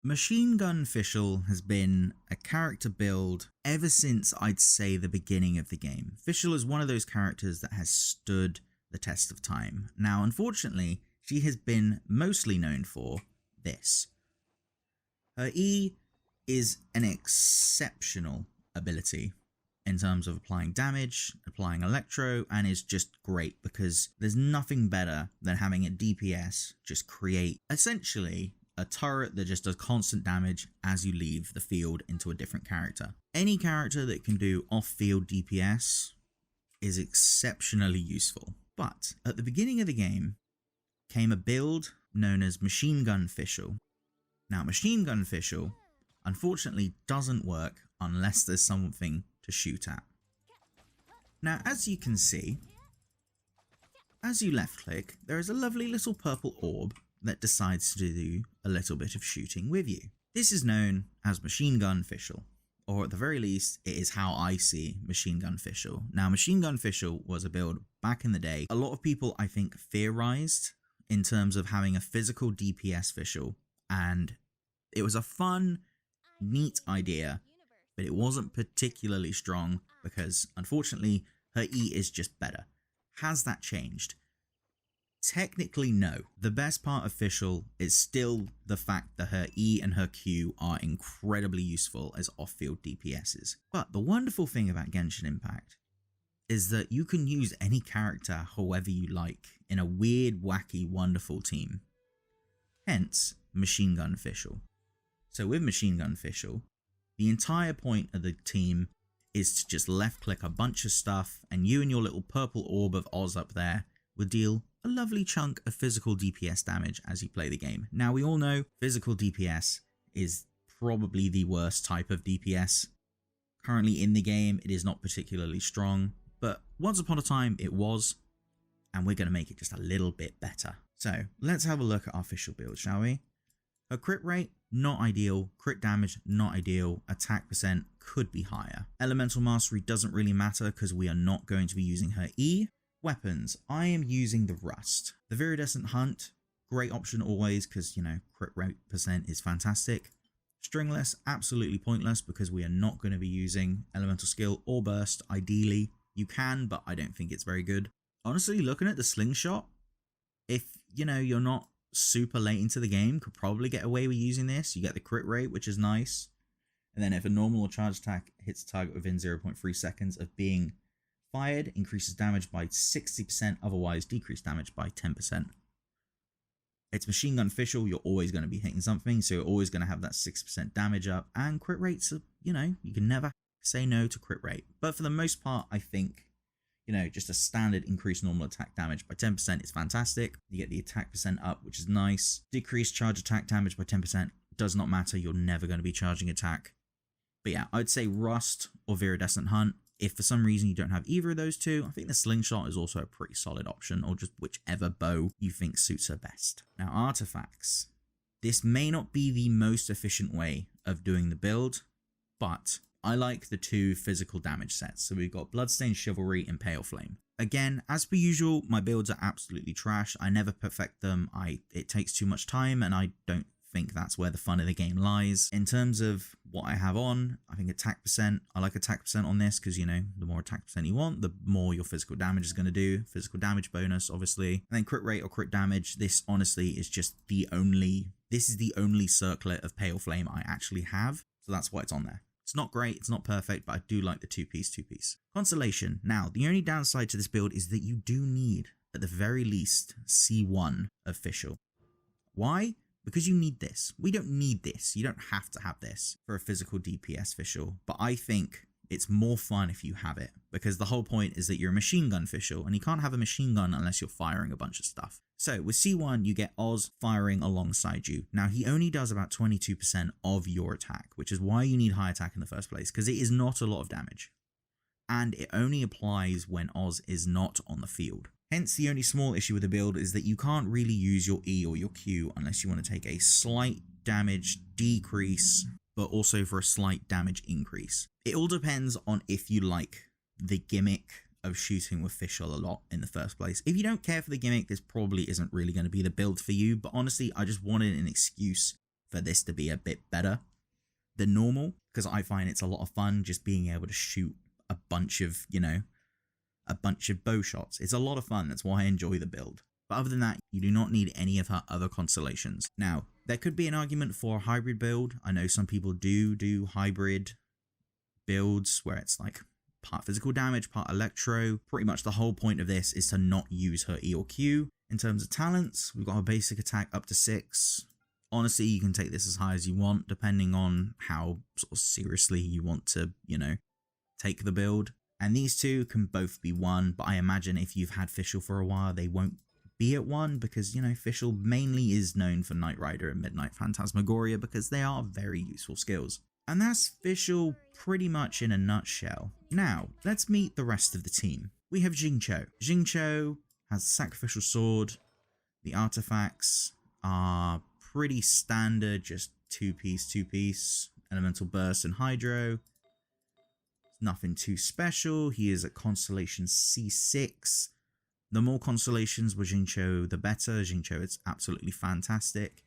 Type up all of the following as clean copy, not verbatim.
Machine Gun Fischl has been a character build ever since I'd say the beginning of the game. Fischl is one of those characters that has stood the test of time. Now, unfortunately, she has been mostly known for this. Her E is an exceptional ability in terms of applying damage, applying electro, and is just great because there's nothing better than having a DPS just create essentially a turret that just does constant damage as you leave the field into a different character. Any character that can do off-field DPS is exceptionally useful. But at the beginning of the game came a build known as Machine Gun Fischl. Now, Machine Gun Fischl unfortunately doesn't work unless there's something to shoot at. Now, as you can see, as you left click, there is a lovely little purple orb that decides to do a little bit of shooting with you. This is known as Machine Gun Fischl, or at the very least, it is how I see Machine Gun Fischl. Now, Machine Gun Fischl was a build back in the day. A lot of people, I think, theorized in terms of having a physical DPS Fischl, and it was a fun, neat idea, but it wasn't particularly strong because, unfortunately, her E is just better. Has that changed? Technically, no. The best part of Fischl is still the fact that her E and her Q are incredibly useful as off-field DPSs. But the wonderful thing about Genshin Impact is that you can use any character however you like in a weird, wacky, wonderful team. Hence, Machine Gun Fischl. So with Machine Gun Fischl, the entire point of the team is to just left-click a bunch of stuff, and you and your little purple orb of Oz up there will deal a lovely chunk of physical DPS damage as you play the game. Now, we all know physical DPS is probably the worst type of DPS. Currently in the game, it is not particularly strong, but once upon a time it was, and we're going to make it just a little bit better. So let's have a look at our Fischl build, shall we? Her crit rate, not ideal. Crit damage, not ideal. Attack percent could be higher. Elemental mastery doesn't really matter because we are not going to be using her E. Weapons, I am using the Rust. The Viridescent Hunt, great option always because, you know, crit rate percent is fantastic. Stringless, absolutely pointless because we are not going to be using Elemental Skill or Burst. Ideally, you can, but I don't think it's very good. Honestly, looking at the Slingshot, if, you know, you're not super late into the game, could probably get away with using this. You get the crit rate, which is nice. And then if a normal or charge attack hits the target within 0.3 seconds of being fired, increases damage by 60%, otherwise decrease damage by 10%. It's Machine Gun Fischl, you're always going to be hitting something, so you're always going to have that 6% damage up, and crit rates are, you know, you can never say no to crit rate. But for the most part, I think, you know, just a standard increased normal attack damage by 10% is fantastic. You get the attack percent up, which is nice. Decreased charge attack damage by 10% does not matter, you're never going to be charging attack. But yeah, I'd say Rust or Viridescent Hunt. If for some reason you don't have either of those two, I think the Slingshot is also a pretty solid option, or just whichever bow you think suits her best. Now, artifacts. This may not be the most efficient way of doing the build, but I like the two physical damage sets. So we've got Bloodstained Chivalry and Pale Flame. Again, as per usual, my builds are absolutely trash. I never perfect them. It takes too much time, and I don't think that's where the fun of the game lies. In terms of what I have on, I think attack percent, I like attack percent on this because, you know, the more attack percent you want, the more your physical damage is going to do. Physical damage bonus, obviously. And then crit rate or crit damage, this honestly is just this is the only circlet of Pale Flame I actually have, so that's why it's on there. It's not great, it's not perfect, but I do like the two-piece. Constellation. Now, the only downside to this build is that you do need, at the very least, C1 of Fischl. Why? Because you need this. We don't need this. You don't have to have this for a physical DPS Fischl, but I think it's more fun if you have it, because the whole point is that you're a Machine Gun Fischl, and you can't have a machine gun unless you're firing a bunch of stuff. So with C1, you get Oz firing alongside you. Now, he only does about 22% of your attack, which is why you need high attack in the first place, because it is not a lot of damage. And it only applies when Oz is not on the field. Hence, the only small issue with the build is that you can't really use your E or your Q unless you want to take a slight damage decrease, but also for a slight damage increase. It all depends on if you like the gimmick of shooting with Fischl a lot in the first place. If you don't care for the gimmick, this probably isn't really going to be the build for you, but honestly, I just wanted an excuse for this to be a bit better than normal, because I find it's a lot of fun just being able to shoot a bunch of, a bunch of bow shots. It's a lot of fun. That's why I enjoy the build. But other than that, you do not need any of her other constellations. Now, there could be an argument for a hybrid build. I know some people do hybrid builds where it's like part physical damage, part electro. Pretty much the whole point of this is to not use her E or Q. In terms of talents, we've got her basic attack up to 6. Honestly, you can take this as high as you want, depending on how sort of seriously you want to, take the build. And these two can both be 1, but I imagine if you've had Fischl for a while, they won't be at 1 because, Fischl mainly is known for Knight Rider and Midnight Phantasmagoria because they are very useful skills. And that's Fischl pretty much in a nutshell. Now, let's meet the rest of the team. We have Xingqiu. Xingqiu has Sacrificial Sword. The artifacts are pretty standard, just 2-piece, Elemental Burst and Hydro. Nothing too special. He is at Constellation C6. The more constellations with Xingqiu, the better. Xingqiu is absolutely fantastic.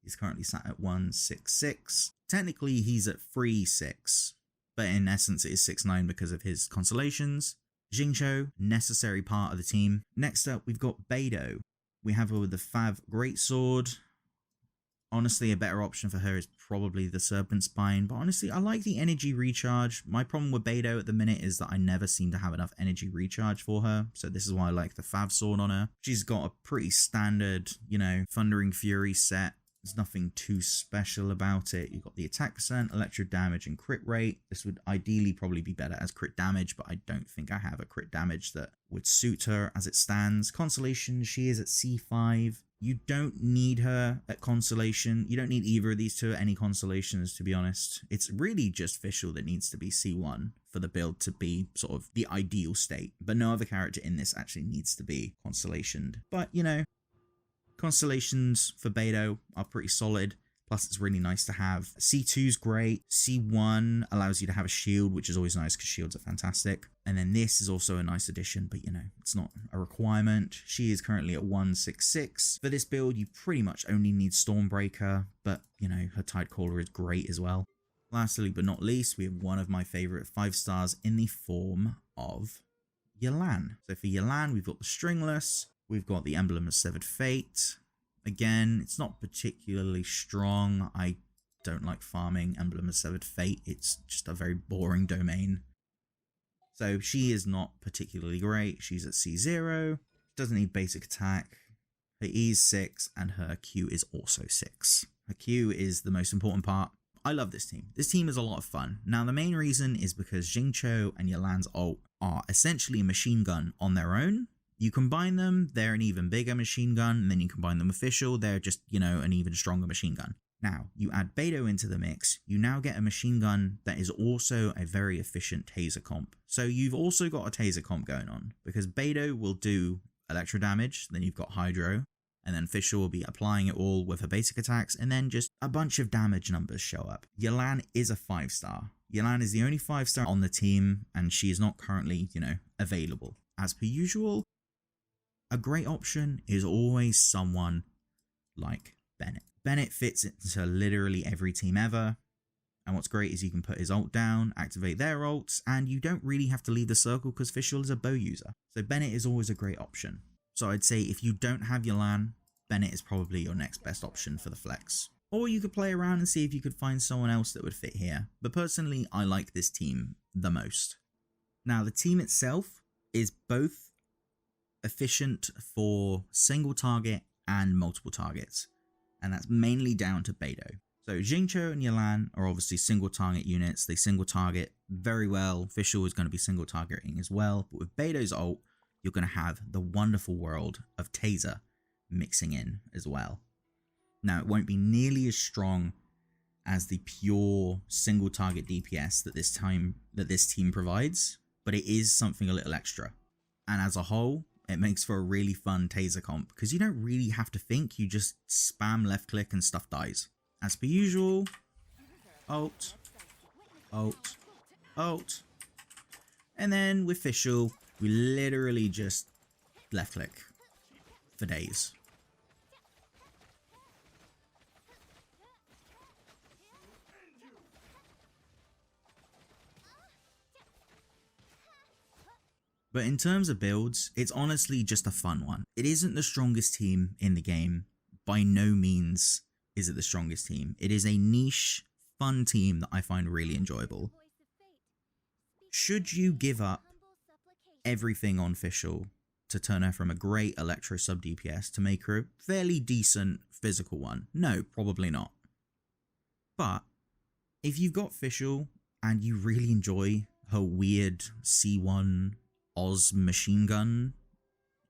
He's currently sat at 166. Technically, he's at 3-6, but in essence, it is 6-9 because of his constellations. Xingqiu, necessary part of the team. Next up, we've got Beidou. We have her with the Fav Greatsword. Honestly, a better option for her is probably the Serpent Spine, but honestly, I like the energy recharge. My problem with Beidou at the minute is that I never seem to have enough energy recharge for her, so this is why I like the Fav Sword on her. She's got a pretty standard, Thundering Fury set. There's nothing too special about it. You've got the attack percent, electro damage, and crit rate. This would ideally probably be better as crit damage, but I don't think I have a crit damage that would suit her as it stands. Constellation, she is at C5. You don't need her at Constellation. You don't need either of these two at any constellations, to be honest. It's really just Fischl that needs to be C1 for the build to be sort of the ideal state. But no other character in this actually needs to be constellationed. But, constellations for Beidou are pretty solid. Plus, it's really nice to have. C2 is great. C1 allows you to have a shield, which is always nice because shields are fantastic. And then this is also a nice addition, but it's not a requirement. She is currently at 166. For this build, you pretty much only need Stormbreaker, but, her Tidecaller is great as well. Lastly, but not least, we have one of my favorite 5 stars in the form of Yelan. So for Yelan, we've got the Stringless. We've got the Emblem of Severed Fate. Again, it's not particularly strong. I don't like farming Emblem of Severed Fate. It's just a very boring domain. So she is not particularly great. She's at C0. Doesn't need basic attack. Her E is 6 and her Q is also 6. Her Q is the most important part. I love this team. This team is a lot of fun. Now, the main reason is because Xingqiu and Yelan's ult are essentially a machine gun on their own. You combine them, they're an even bigger machine gun, and then you combine them with Fischl, they're just, an even stronger machine gun. Now, you add Beidou into the mix, you now get a machine gun that is also a very efficient taser comp. So you've also got a taser comp going on, because Beidou will do electro damage, then you've got Hydro, and then Fischl will be applying it all with her basic attacks, and then just a bunch of damage numbers show up. Yelan is a 5-star. Yelan is the only 5-star on the team, and she is not currently, available. As per usual, a great option is always someone like Bennett. Bennett fits into literally every team ever. And what's great is you can put his ult down, activate their ults, and you don't really have to leave the circle because Fischl is a bow user. So Bennett is always a great option. So I'd say if you don't have Yelan, Bennett is probably your next best option for the flex. Or you could play around and see if you could find someone else that would fit here. But personally, I like this team the most. Now, the team itself is both efficient for single target and multiple targets, and that's mainly down to Beidou. So Xingqiu and Yelan are obviously single target units. They single target very well. Fischl is going to be single targeting as well, but with Beidou's ult, you're going to have the wonderful world of taser mixing in as well. Now, it won't be nearly as strong as the pure single target DPS that this team provides, but it is something a little extra. And as a whole, it makes for a really fun taser comp because you don't really have to think, you just spam left click and stuff dies. As per usual, ult, ult, ult. And then with Fischl, we literally just left click for days. But in terms of builds, it's honestly just a fun one. It isn't the strongest team in the game. By no means is it the strongest team. It is a niche, fun team that I find really enjoyable. Should you give up everything on Fischl to turn her from a great Electro sub DPS to make her a fairly decent physical one? No, probably not. But if you've got Fischl and you really enjoy her weird C1 Oz machine gun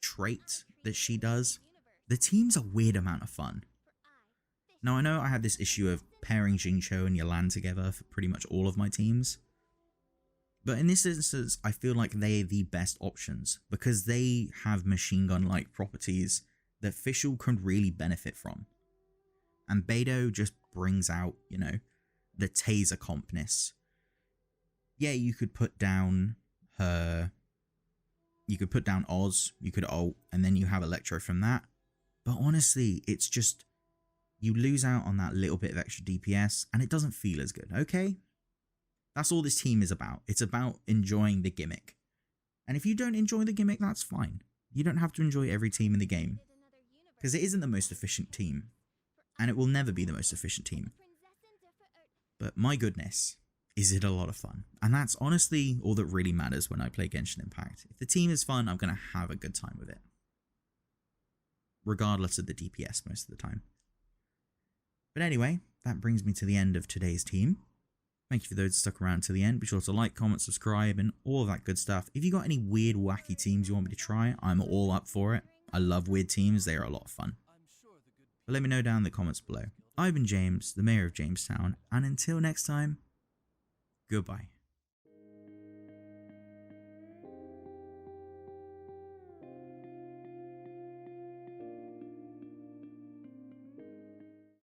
trait that she does, the team's a weird amount of fun. Now I know I had this issue of pairing Jingcho and Yalan together for pretty much all of my teams, but in this instance I feel like they're the best options because they have machine gun-like properties that Fischl can really benefit from. And Beidou just brings out, you know, the taser compness. Yeah, you could put down her... You could put down Oz, you could ult, and then you have Electro from that. But honestly, it's just... You lose out on that little bit of extra DPS, and it doesn't feel as good, okay? That's all this team is about. It's about enjoying the gimmick. And if you don't enjoy the gimmick, that's fine. You don't have to enjoy every team in the game. Because it isn't the most efficient team. And it will never be the most efficient team. But my goodness, is it a lot of fun. And that's honestly all that really matters when I play Genshin Impact. If the team is fun, I'm going to have a good time with it. Regardless of the DPS most of the time. But anyway, that brings me to the end of today's team. Thank you for those who stuck around to the end. Be sure to like, comment, subscribe, and all of that good stuff. If you got any weird, wacky teams you want me to try, I'm all up for it. I love weird teams. They are a lot of fun. But let me know down in the comments below. I've been James, the Mayor of Jamestown, and until next time, goodbye.